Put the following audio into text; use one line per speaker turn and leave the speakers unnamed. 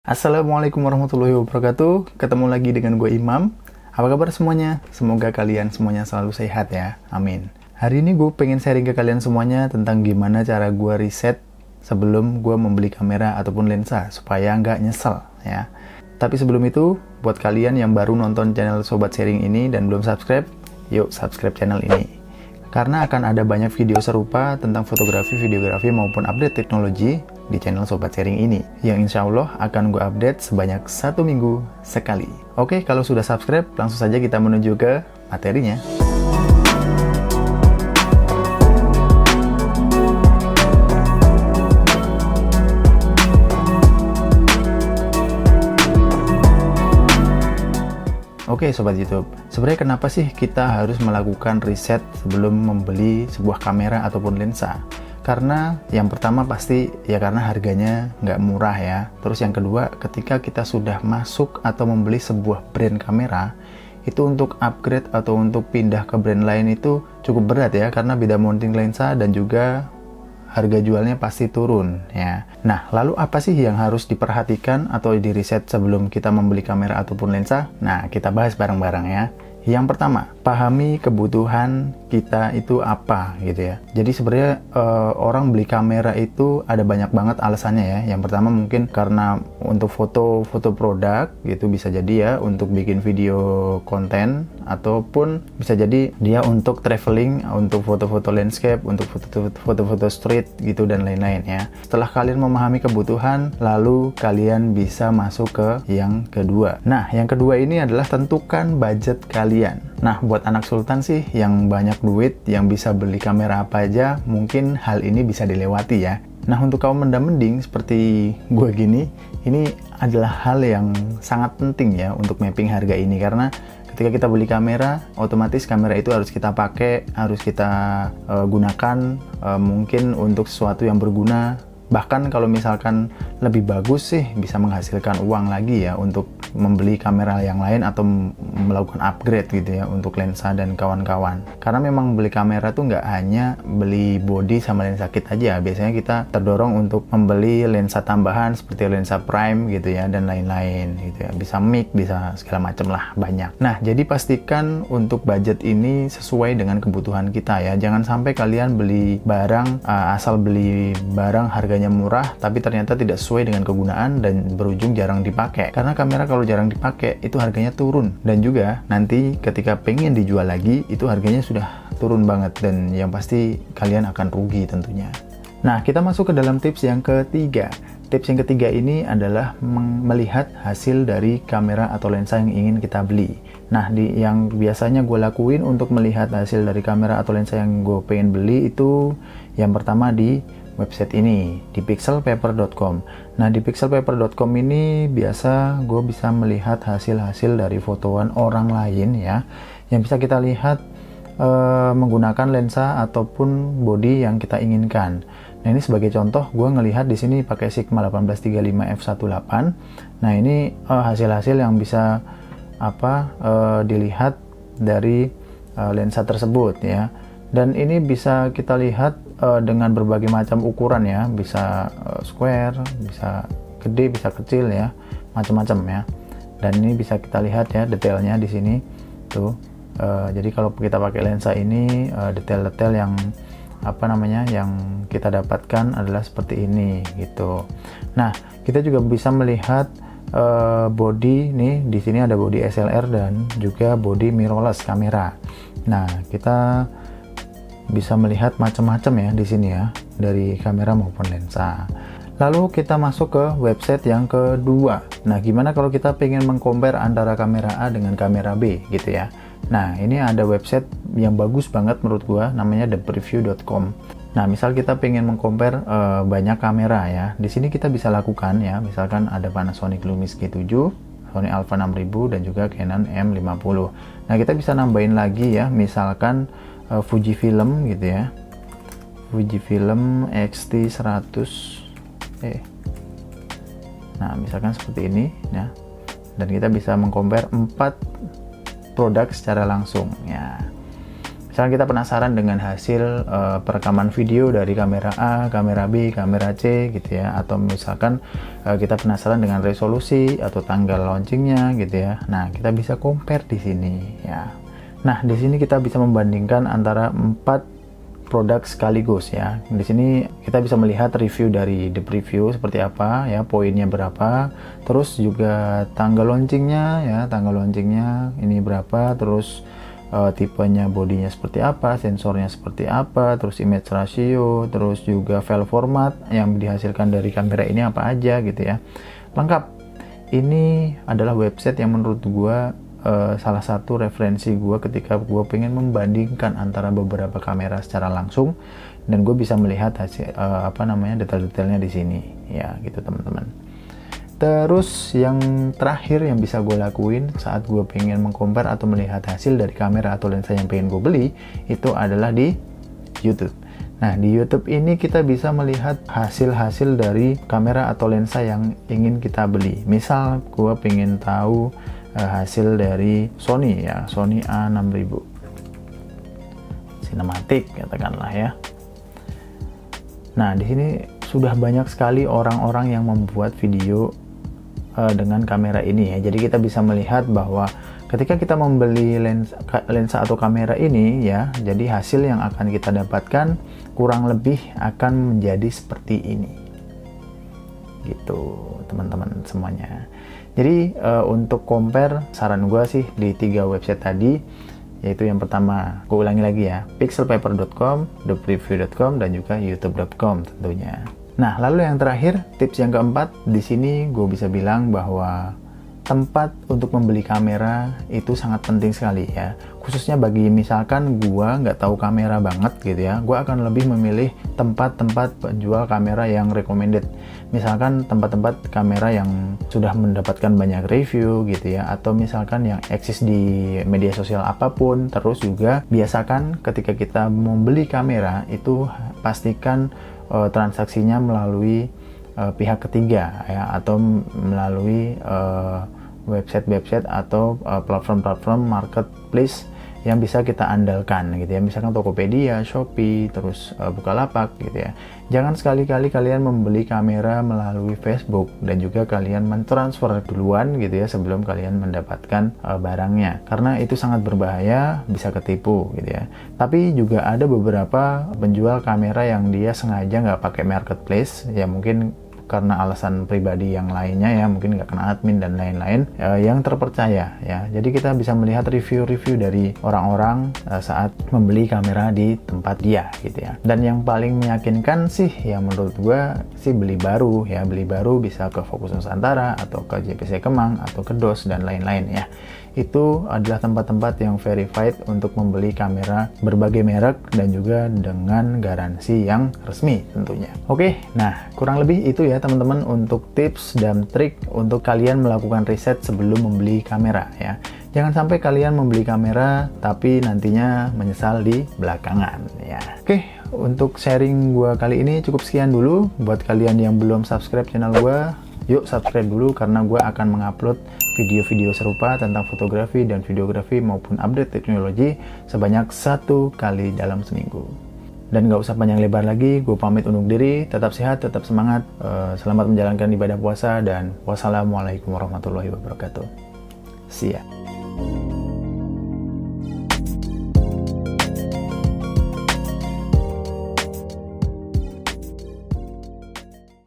Assalamualaikum warahmatullahi wabarakatuh. Ketemu lagi dengan gue Imam. Apa kabar semuanya? Semoga kalian semuanya selalu sehat ya. Amin. Hari ini gue pengen sharing ke kalian semuanya tentang gimana cara gue riset sebelum gue membeli kamera ataupun lensa supaya nggak nyesel ya. Tapi sebelum itu, buat kalian yang baru nonton channel Sobat Sharing ini dan belum subscribe, yuk subscribe channel ini. Karena akan ada banyak video serupa tentang fotografi, videografi maupun update teknologi di channel Sobat Sharing ini, yang insya Allah akan gue update sebanyak 1 minggu sekali. Oke, kalau sudah subscribe, langsung saja kita menuju ke materinya. Oke Sobat YouTube, sebenarnya kenapa sih kita harus melakukan riset sebelum membeli sebuah kamera ataupun lensa? Karena yang pertama pasti ya karena harganya nggak murah ya. Terus yang kedua, ketika kita sudah masuk atau membeli sebuah brand kamera, itu untuk upgrade atau untuk pindah ke brand lain itu cukup berat ya, karena beda mounting lensa dan juga harga jualnya pasti turun ya. Nah, lalu apa sih yang harus diperhatikan atau diriset sebelum kita membeli kamera ataupun lensa? Nah, kita bahas bareng-bareng ya. Yang pertama, pahami kebutuhan kita itu apa gitu ya. Jadi sebenarnya orang beli kamera itu ada banyak banget alasannya ya. Yang pertama mungkin karena untuk foto produk gitu, bisa jadi ya untuk bikin video konten, ataupun bisa jadi dia untuk traveling, untuk foto-foto landscape, untuk foto-foto street gitu dan lain-lain ya. Setelah kalian memahami kebutuhan, lalu kalian bisa masuk ke yang kedua. Nah, yang kedua ini adalah tentukan budget kalian. Nah, buat anak sultan sih yang banyak duit, yang bisa beli kamera apa aja, mungkin hal ini bisa dilewati ya. Nah, untuk kaum mending seperti gue gini, ini adalah hal yang sangat penting ya untuk mapping harga ini, karena ketika kita beli kamera, otomatis kamera itu harus kita pakai, harus kita gunakan mungkin untuk sesuatu yang berguna. Bahkan kalau misalkan lebih bagus sih bisa menghasilkan uang lagi ya untuk membeli kamera yang lain atau melakukan upgrade gitu ya untuk lensa dan kawan-kawan. Karena memang beli kamera tuh nggak hanya beli body sama lensa kit aja. Biasanya kita terdorong untuk membeli lensa tambahan seperti lensa prime gitu ya dan lain-lain gitu ya. Bisa mic, bisa segala macam lah, banyak. Nah, jadi pastikan untuk budget ini sesuai dengan kebutuhan kita ya. Jangan sampai kalian beli barang asal beli barang harganya murah tapi ternyata tidak sesuai dengan kegunaan dan berujung jarang dipakai. Karena kamera kalau jarang dipakai itu harganya turun, dan juga nanti ketika pengen dijual lagi itu harganya sudah turun banget, dan yang pasti kalian akan rugi tentunya. Nah, kita masuk ke dalam tips yang ketiga. Tips yang ketiga ini adalah melihat hasil dari kamera atau lensa yang ingin kita beli. Nah, yang biasanya gue lakuin untuk melihat hasil dari kamera atau lensa yang gue pengen beli itu yang pertama di website ini, di pixelpaper.com. Nah, di pixelpaper.com ini biasa gue bisa melihat hasil-hasil dari fotoan orang lain ya, yang bisa kita lihat menggunakan lensa ataupun body yang kita inginkan. Nah, ini sebagai contoh gue ngelihat di sini pakai Sigma 1835 f1.8. Nah, ini hasil-hasil yang bisa dilihat dari lensa tersebut ya. Dan ini bisa kita lihat dengan berbagai macam ukuran ya, bisa square, bisa gede, bisa kecil ya, macam-macam ya. Dan ini bisa kita lihat ya detailnya di sini tuh. Jadi kalau kita pakai lensa ini, detail-detail yang yang kita dapatkan adalah seperti ini gitu. Nah, kita juga bisa melihat body nih, di sini ada body SLR dan juga body mirrorless kamera. Nah, kita bisa melihat macam-macam ya di sini ya, dari kamera maupun lensa. Lalu kita masuk ke website yang kedua. Nah, gimana kalau kita pengen mengcompare antara kamera A dengan kamera B gitu ya. Nah, ini ada website yang bagus banget menurut gua, namanya thepreview.com. Nah, misal kita pengen mengcompare banyak kamera ya, di sini kita bisa lakukan ya. Misalkan ada Panasonic Lumix G7, Sony Alpha 6000 dan juga Canon M50. Nah, kita bisa nambahin lagi ya, misalkan Fujifilm gitu ya, Fujifilm X-T100 nah misalkan seperti ini ya, dan kita bisa mengcompare 4 produk secara langsung ya. Misalkan kita penasaran dengan hasil perekaman video dari kamera A, kamera B, kamera C gitu ya, atau misalkan kita penasaran dengan resolusi atau tanggal launchingnya gitu ya. Nah, kita bisa compare di sini ya. Nah, di sini kita bisa membandingkan antara 4 produk sekaligus ya. Di sini kita bisa melihat review dari the preview seperti apa ya, poinnya berapa, terus juga tanggal launchingnya ya, tanggal launchingnya ini berapa, terus tipenya bodinya seperti apa, sensornya seperti apa, terus image ratio, terus juga file format yang dihasilkan dari kamera ini apa aja gitu ya. Lengkap. Ini adalah website yang menurut gua salah satu referensi gue ketika gue pengen membandingkan antara beberapa kamera secara langsung, dan gue bisa melihat hasil detail-detailnya di sini ya gitu teman-teman. Terus yang terakhir yang bisa gue lakuin saat gue pengen mengcompare atau melihat hasil dari kamera atau lensa yang pengen gue beli, itu adalah di YouTube. Nah, di YouTube ini kita bisa melihat hasil-hasil dari kamera atau lensa yang ingin kita beli. Misal gue pengen tahu hasil dari Sony ya, Sony A6000 Cinematic katakanlah ya. Nah, di sini sudah banyak sekali orang-orang yang membuat video dengan kamera ini ya. Jadi kita bisa melihat bahwa ketika kita membeli lensa atau kamera ini ya, jadi hasil yang akan kita dapatkan kurang lebih akan menjadi seperti ini gitu teman-teman semuanya. Jadi untuk compare, saran gue sih di 3 website tadi, yaitu yang pertama, gue ulangi lagi ya, pixelpaper.com, thepreview.com, dan juga youtube.com tentunya. Nah, lalu yang terakhir, tips yang keempat, di sini gue bisa bilang bahwa tempat untuk membeli kamera itu sangat penting sekali ya, khususnya bagi misalkan gua nggak tahu kamera banget gitu ya, gua akan lebih memilih tempat-tempat penjual kamera yang recommended, misalkan tempat-tempat kamera yang sudah mendapatkan banyak review gitu ya, atau misalkan yang eksis di media sosial apapun. Terus juga biasakan ketika kita membeli kamera itu pastikan transaksinya melalui pihak ketiga ya, atau melalui website atau platform-platform marketplace yang bisa kita andalkan gitu ya, misalkan Tokopedia, Shopee, terus Bukalapak gitu ya. Jangan sekali-kali kalian membeli kamera melalui Facebook dan juga kalian mentransfer duluan gitu ya sebelum kalian mendapatkan barangnya, karena itu sangat berbahaya, bisa ketipu gitu ya. Tapi juga ada beberapa penjual kamera yang dia sengaja nggak pakai marketplace ya, mungkin karena alasan pribadi yang lainnya ya, mungkin nggak kena admin dan lain-lain, yang terpercaya ya. Jadi kita bisa melihat review-review dari orang-orang saat membeli kamera di tempat dia gitu ya. Dan yang paling meyakinkan sih ya menurut gua sih beli baru ya, beli baru bisa ke Fokus Nusantara atau ke JPC Kemang atau ke DOS dan lain-lain ya. Itu adalah tempat-tempat yang verified untuk membeli kamera berbagai merek dan juga dengan garansi yang resmi tentunya. Oke, nah kurang lebih itu ya teman-teman untuk tips dan trik untuk kalian melakukan riset sebelum membeli kamera ya. Jangan sampai kalian membeli kamera tapi nantinya menyesal di belakangan ya. Oke, untuk sharing gua kali ini cukup sekian dulu. Buat kalian yang belum subscribe channel gua, yuk subscribe dulu karena gue akan mengupload video-video serupa tentang fotografi dan videografi maupun update teknologi sebanyak 1 kali dalam seminggu. Dan gak usah panjang lebar lagi, gue pamit undur diri, tetap sehat, tetap semangat, selamat menjalankan ibadah puasa, dan wassalamualaikum warahmatullahi wabarakatuh. See ya.